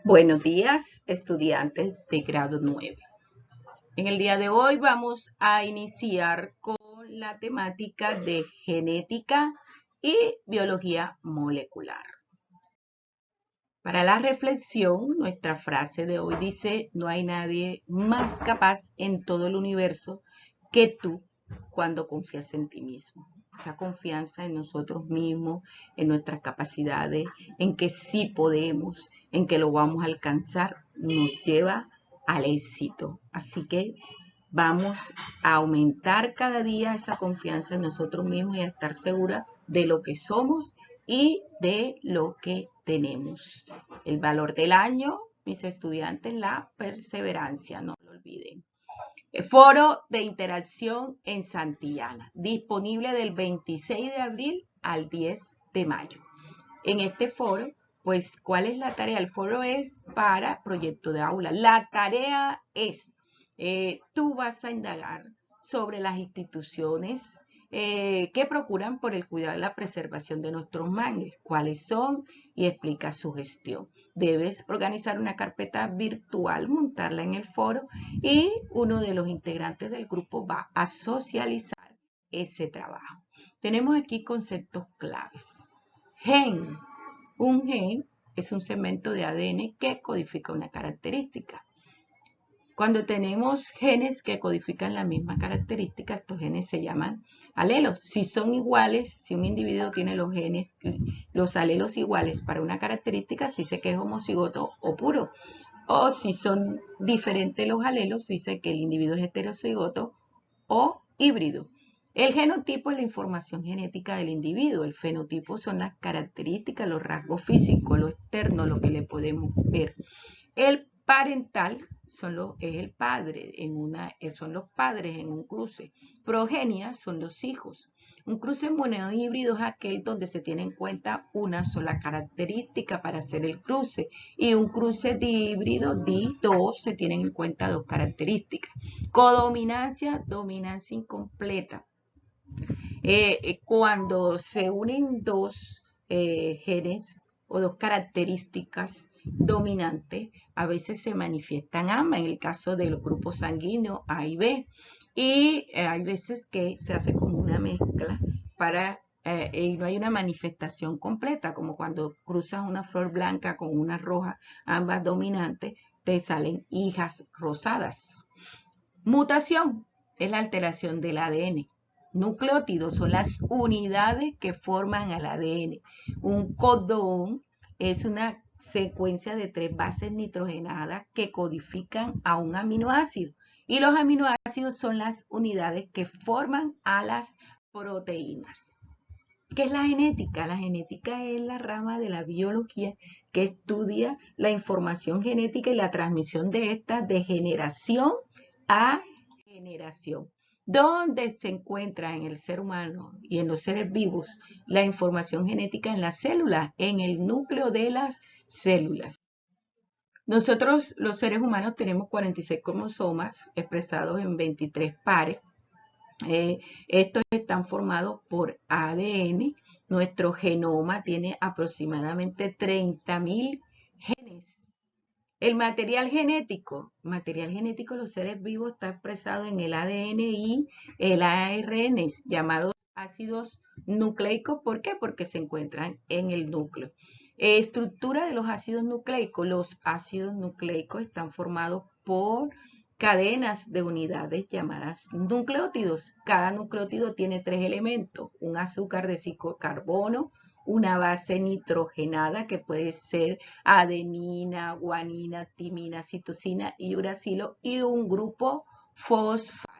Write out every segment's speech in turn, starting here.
Buenos días, estudiantes de grado 9. En el día de hoy vamos a iniciar con la temática de genética y biología molecular. Para la reflexión, nuestra frase de hoy dice: no hay nadie más capaz en todo el universo que tú cuando confías en ti mismo. Esa confianza en nosotros mismos, en nuestras capacidades, en que sí podemos, en que lo vamos a alcanzar, nos lleva al éxito. Así que vamos a aumentar cada día esa confianza en nosotros mismos y a estar seguras de lo que somos y de lo que tenemos. El valor del año, mis estudiantes, la perseverancia, no lo olviden. El foro de interacción en Santillana, disponible del 26 de abril al 10 de mayo. En este foro, pues, ¿cuál es la tarea? El foro es para proyecto de aula. La tarea es, tú vas a indagar sobre las instituciones que procuran por el cuidado y la preservación de nuestros mangles, cuáles son y explica su gestión. Debes organizar una carpeta virtual, montarla en el foro y uno de los integrantes del grupo va a socializar ese trabajo. Tenemos aquí conceptos claves. Gen. Un gen es un segmento de ADN que codifica una característica. Cuando tenemos genes que codifican la misma característica, estos genes se llaman alelos. Si son iguales, si un individuo tiene los alelos iguales para una característica, se dice que es homocigoto o puro. O si son diferentes los alelos, se dice que el individuo es heterocigoto o híbrido. El genotipo es la información genética del individuo. El fenotipo son las características, los rasgos físicos, lo externo, lo que le podemos ver. El parental es el padre, son los padres en un cruce. Progenia son los hijos. Un cruce monohíbrido es aquel donde se tiene en cuenta una sola característica para hacer el cruce. Y un cruce dihíbrido, dos, se tienen en cuenta dos características. Codominancia, dominancia incompleta. Cuando se unen dos genes o dos características dominantes, a veces se manifiestan ambas, en el caso de los grupos sanguíneos A y B. Y hay veces que se hace como una mezcla y no hay una manifestación completa, como cuando cruzas una flor blanca con una roja, ambas dominantes, te salen hijas rosadas. Mutación es la alteración del ADN. Nucleótidos son las unidades que forman al ADN. Un codón es una secuencia de 3 bases nitrogenadas que codifican a un aminoácido. Y los aminoácidos son las unidades que forman a las proteínas. ¿Qué es la genética? La genética es la rama de la biología que estudia la información genética y la transmisión de esta de generación a generación. ¿Dónde se encuentra en el ser humano y en los seres vivos la información genética? En las células, en el núcleo de las células. Nosotros, los seres humanos, tenemos 46 cromosomas expresados en 23 pares. Estos están formados por ADN. Nuestro genoma tiene aproximadamente 30.000 genes. El material genético de los seres vivos está expresado en el ADN y el ARN, llamados ácidos nucleicos. ¿Por qué? Porque se encuentran en el núcleo. Estructura de los ácidos nucleicos. Los ácidos nucleicos están formados por cadenas de unidades llamadas nucleótidos. Cada nucleótido tiene 3 elementos: un azúcar de ciclo carbono, una base nitrogenada que puede ser adenina, guanina, timina, citosina y uracilo, y un grupo fosfato.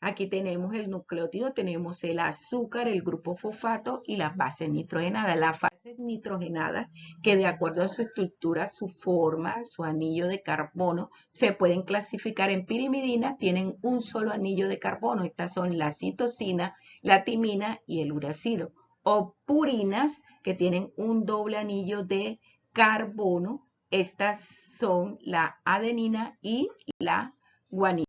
Aquí tenemos el nucleótido, tenemos el azúcar, el grupo fosfato y las bases nitrogenadas. Las bases nitrogenadas, que de acuerdo a su estructura, su forma, su anillo de carbono, se pueden clasificar en pirimidina, tienen un solo anillo de carbono. Estas son la citosina, la timina y el uracilo. O purinas, que tienen un doble anillo de carbono. Estas son la adenina y la guanina.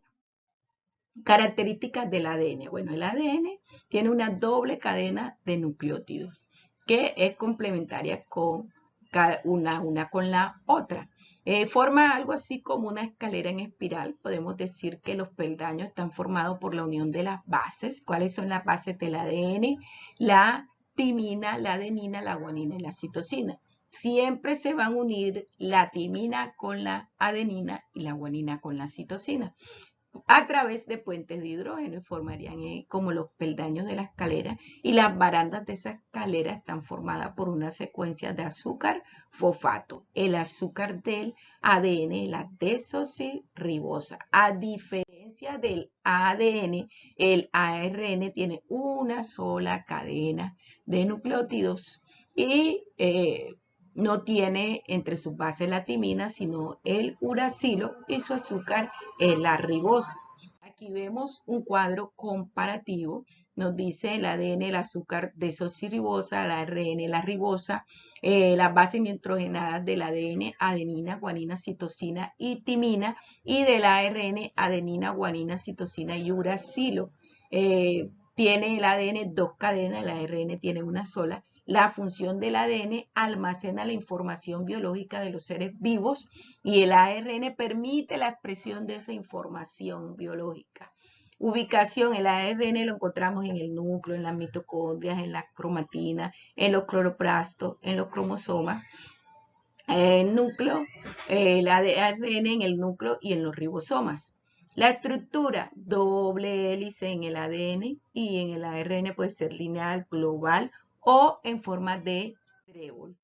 Características del ADN. Bueno, el ADN tiene una doble cadena de nucleótidos que es complementaria con una con la otra. Forma algo así como una escalera en espiral. Podemos decir que los peldaños están formados por la unión de las bases. ¿Cuáles son las bases del ADN? La timina, la adenina, la guanina y la citosina. Siempre se van a unir la timina con la adenina y la guanina con la citosina a través de puentes de hidrógeno y formarían como los peldaños de la escalera, y las barandas de esa escalera están formadas por una secuencia de azúcar fosfato, el azúcar del ADN, la desoxirribosa. A diferencia del ADN, el ARN tiene una sola cadena de nucleótidos y no tiene entre sus bases la timina, sino el uracilo, y su azúcar es la ribosa. Aquí vemos un cuadro comparativo. Nos dice el ADN, el azúcar desoxirribosa, el ARN, la ribosa, las bases nitrogenadas del ADN, adenina, guanina, citosina y timina, y del ARN, adenina, guanina, citosina y uracilo. Tiene el ADN dos cadenas, el ARN tiene una sola. La función del ADN almacena la información biológica de los seres vivos y el ARN permite la expresión de esa información biológica. Ubicación, el ARN lo encontramos en el núcleo, en las mitocondrias, en la cromatina, en los cloroplastos, en los cromosomas. El núcleo, el ARN en el núcleo y en los ribosomas. La estructura, doble hélice en el ADN y en el ARN puede ser lineal, global o en forma de trébol.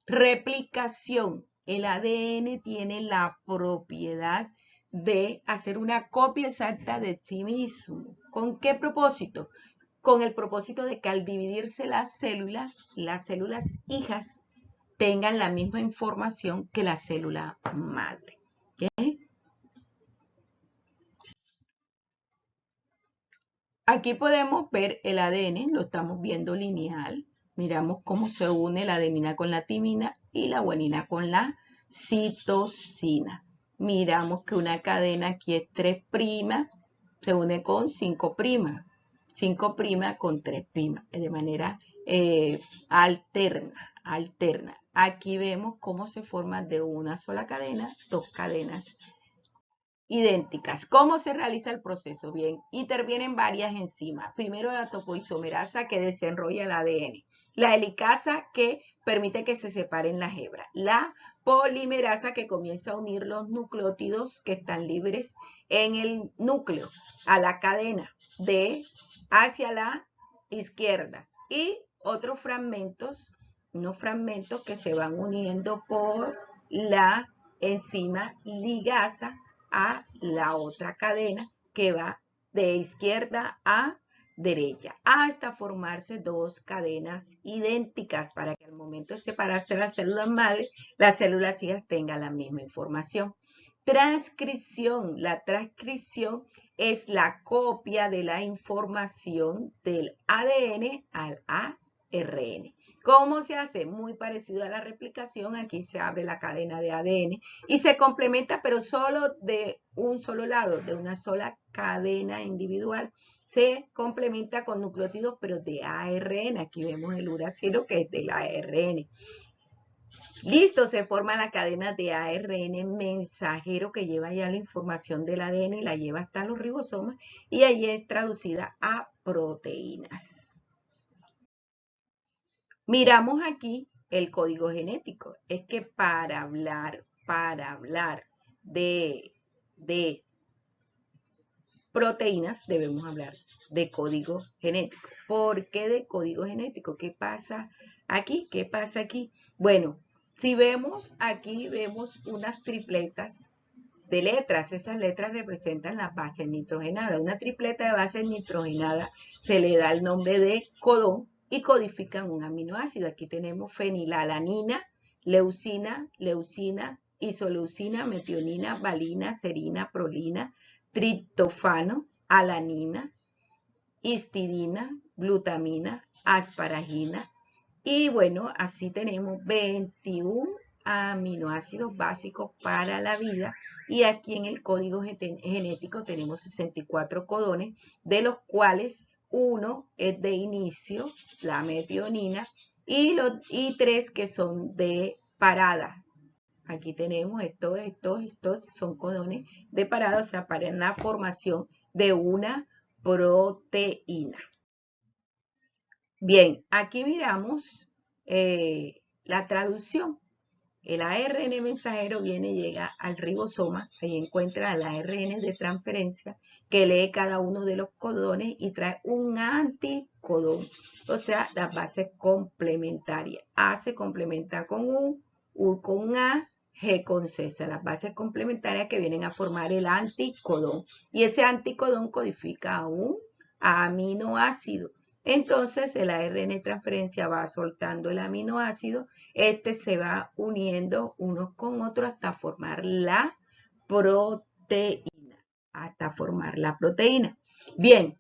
Replicación. El ADN tiene la propiedad de hacer una copia exacta de sí mismo. ¿Con qué propósito? Con el propósito de que al dividirse las células hijas tengan la misma información que la célula madre. ¿Okay? Aquí podemos ver el ADN, lo estamos viendo lineal. Miramos cómo se une la adenina con la timina y la guanina con la citosina. Miramos que una cadena aquí es 3' se une con 5', 5' con 3', de manera alterna. Aquí vemos cómo se forman de una sola cadena, dos cadenas idénticas. ¿Cómo se realiza el proceso? Bien, intervienen varias enzimas. Primero la topoisomerasa que desenrolla el ADN. La helicasa que permite que se separen las hebras. La polimerasa que comienza a unir los nucleótidos que están libres en el núcleo a la cadena de hacia la izquierda. Y otros fragmentos, unos fragmentos que se van uniendo por la enzima ligasa a la otra cadena que va de izquierda a derecha hasta formarse dos cadenas idénticas para que al momento de separarse las células madre, las células hijas tengan la misma información. Transcripción. La transcripción es la copia de la información del ADN al ARN. ¿Cómo se hace? Muy parecido a la replicación. Aquí se abre la cadena de ADN y se complementa, pero solo de un solo lado, de una sola cadena individual. Se complementa con nucleótidos, pero de ARN. Aquí vemos el uracilo que es del ARN. Listo, se forma la cadena de ARN mensajero que lleva ya la información del ADN y la lleva hasta los ribosomas y allí es traducida a proteínas. Miramos aquí el código genético. Es que para hablar de proteínas debemos hablar de código genético. ¿Por qué de código genético? ¿Qué pasa aquí? ¿Qué pasa aquí? Bueno, si vemos aquí, vemos unas tripletas de letras. Esas letras representan las bases nitrogenadas. Una tripleta de bases nitrogenadas se le da el nombre de codón y codifican un aminoácido. Aquí tenemos fenilalanina, leucina, isoleucina, metionina, valina, serina, prolina, triptofano, alanina, histidina, glutamina, asparagina. Y bueno, así tenemos 21 aminoácidos básicos para la vida. Y aquí en el código genético tenemos 64 codones, de los cuales uno es de inicio, la metionina, y 3 que son de parada. Aquí tenemos estos son codones de parada, o sea, para la formación de una proteína. Bien, aquí miramos la traducción. El ARN mensajero viene y llega al ribosoma, ahí encuentra el ARN de transferencia que lee cada uno de los codones y trae un anticodón, o sea, las bases complementarias. A se complementa con U con A, G con C, o sea, las bases complementarias que vienen a formar el anticodón. Y ese anticodón codifica a un aminoácido. Entonces el ARN transferencia va soltando el aminoácido, este se va uniendo unos con otros hasta formar la proteína, Bien,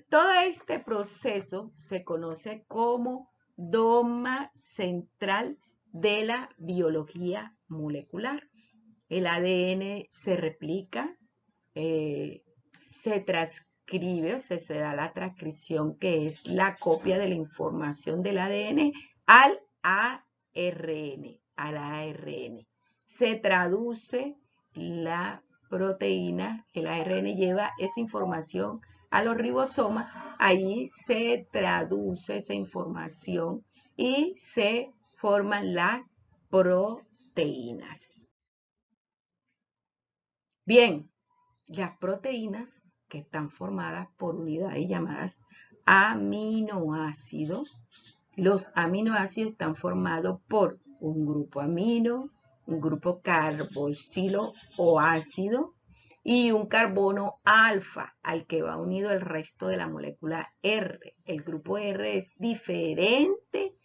todo este proceso se conoce como dogma central de la biología molecular. El ADN se replica, se transcribe, o sea, se da la transcripción, que es la copia de la información del ADN al ARN. Se traduce la proteína, el ARN lleva esa información a los ribosomas, allí se traduce esa información y se forman las proteínas. Bien, las proteínas que están formadas por unidades llamadas aminoácidos. Los aminoácidos están formados por un grupo amino, un grupo carboxilo o ácido y un carbono alfa al que va unido el resto de la molécula R. El grupo R es diferente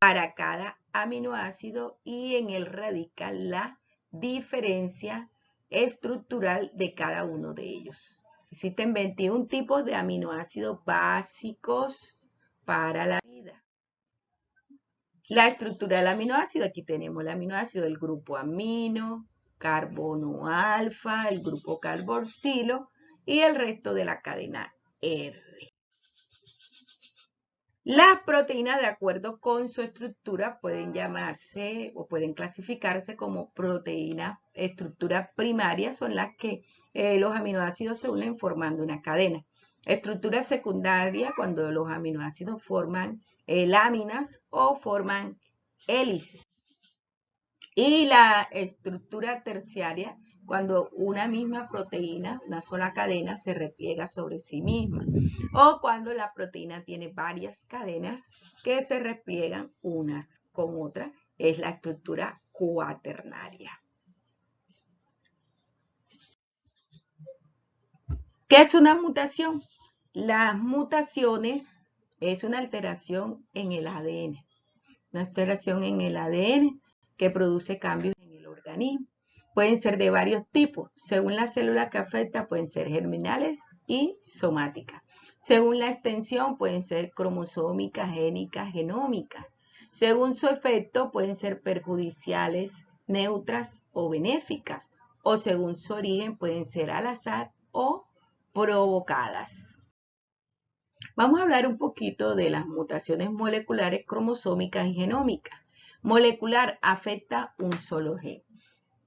para cada aminoácido y en él radica la diferencia estructural de cada uno de ellos. Existen 21 tipos de aminoácidos básicos para la vida. La estructura del aminoácido, aquí tenemos el aminoácido del grupo amino, carbono alfa, el grupo carboxilo y el resto de la cadena R. Las proteínas, de acuerdo con su estructura, pueden llamarse o pueden clasificarse como proteínas, estructura primaria, son las que los aminoácidos se unen formando una cadena. Estructura secundaria, cuando los aminoácidos forman láminas o forman hélices. Y la estructura terciaria, cuando una misma proteína, una sola cadena, se repliega sobre sí misma. O cuando la proteína tiene varias cadenas que se repliegan unas con otras, es la estructura cuaternaria. ¿Qué es una mutación? Las mutaciones es una alteración en el ADN. Una alteración en el ADN que produce cambios en el organismo. Pueden ser de varios tipos. Según la célula que afecta, pueden ser germinales y somáticas. Según la extensión, pueden ser cromosómicas, génicas, genómicas. Según su efecto, pueden ser perjudiciales, neutras o benéficas. O según su origen, pueden ser al azar o provocadas. Vamos a hablar un poquito de las mutaciones moleculares, cromosómicas y genómicas. Molecular afecta un solo gen.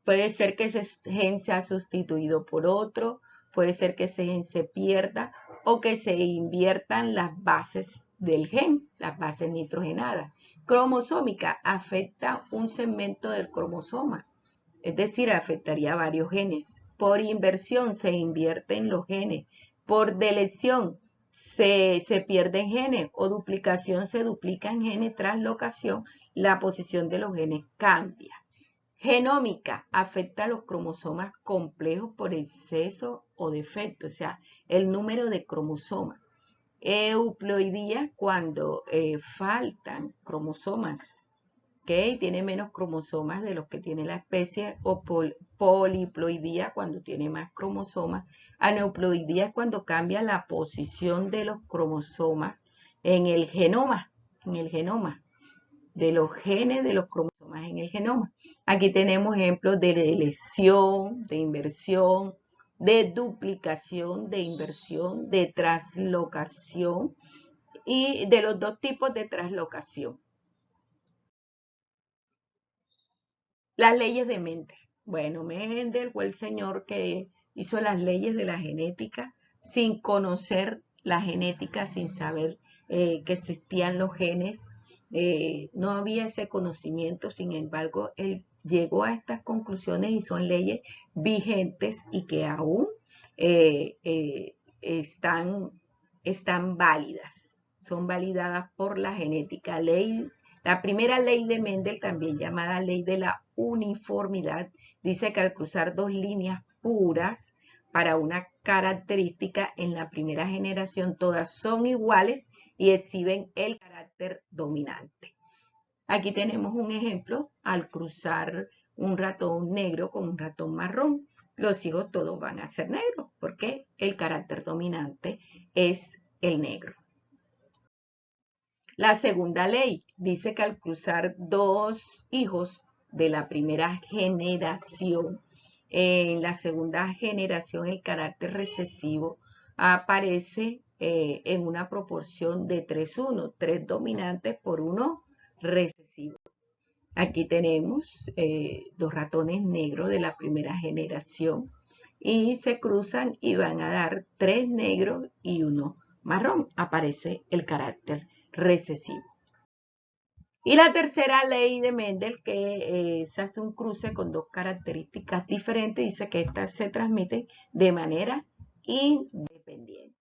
Puede ser que ese gen sea sustituido por otro, puede ser que ese gen se pierda o que se inviertan las bases del gen, las bases nitrogenadas. Cromosómica afecta un segmento del cromosoma, es decir, afectaría varios genes. Por inversión se invierten los genes, por delección se pierden genes o duplicación se duplican genes, translocación, la posición de los genes cambia. Genómica afecta a los cromosomas complejos por exceso o defecto, o sea, el número de cromosomas. Euploidía cuando faltan cromosomas, ¿ok? Tiene menos cromosomas de los que tiene la especie, o poliploidía cuando tiene más cromosomas. Aneuploidía es cuando cambia la posición de los cromosomas en el genoma, de los genes de los cromosomas en el genoma. Aquí tenemos ejemplos de deleción, de inversión, de duplicación, de inversión, de translocación y de los dos tipos de translocación. Las leyes de Mendel. Bueno, Mendel fue el señor que hizo las leyes de la genética sin conocer la genética, sin saber que existían los genes. No había ese conocimiento, sin embargo, él llegó a estas conclusiones y son leyes vigentes y que aún están válidas, son validadas por la genética. La primera ley de Mendel, también llamada ley de la uniformidad, dice que al cruzar dos líneas puras para una característica en la primera generación, todas son iguales y exhiben el carácter dominante. Aquí tenemos un ejemplo, al cruzar un ratón negro con un ratón marrón, los hijos todos van a ser negros, porque el carácter dominante es el negro. La segunda ley dice que al cruzar dos hijos de la primera generación, en la segunda generación el carácter recesivo aparece en una proporción de 3:1, 3 dominantes por 1 recesivo. Aquí tenemos dos ratones negros de la primera generación y se cruzan y van a dar 3 negros y 1 marrón. Aparece el carácter recesivo. Y la tercera ley de Mendel, que se hace un cruce con dos características diferentes, dice que estas se transmiten de manera independiente.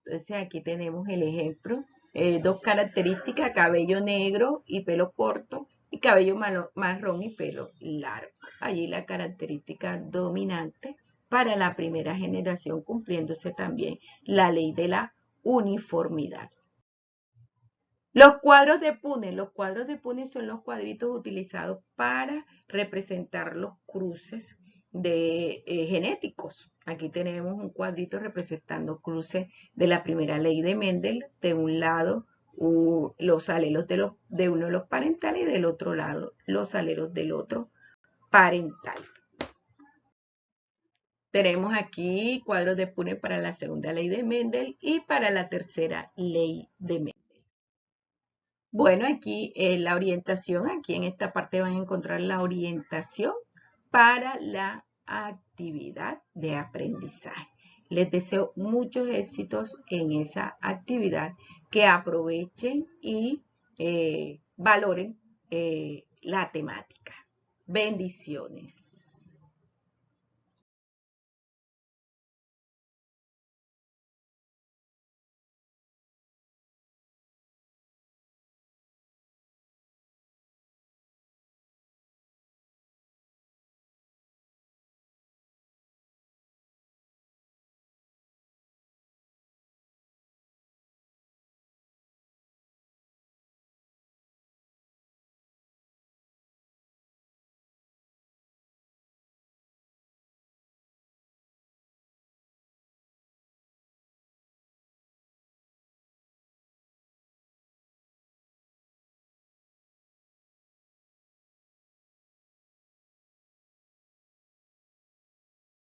Entonces aquí tenemos el ejemplo, dos características, cabello negro y pelo corto, y cabello marrón y pelo largo. Allí la característica dominante para la primera generación, cumpliéndose también la ley de la uniformidad. Los cuadros de Punnett son los cuadritos utilizados para representar los cruces genéticos. Aquí tenemos un cuadrito representando cruces de la primera ley de Mendel. De un lado, los alelos de uno de los parentales y del otro lado, los alelos del otro parental. Tenemos aquí cuadros de Punnett para la segunda ley de Mendel y para la tercera ley de Mendel. Bueno, aquí la orientación, aquí en esta parte van a encontrar la orientación para la actividad de aprendizaje. Les deseo muchos éxitos en esa actividad, que aprovechen y valoren la temática. Bendiciones.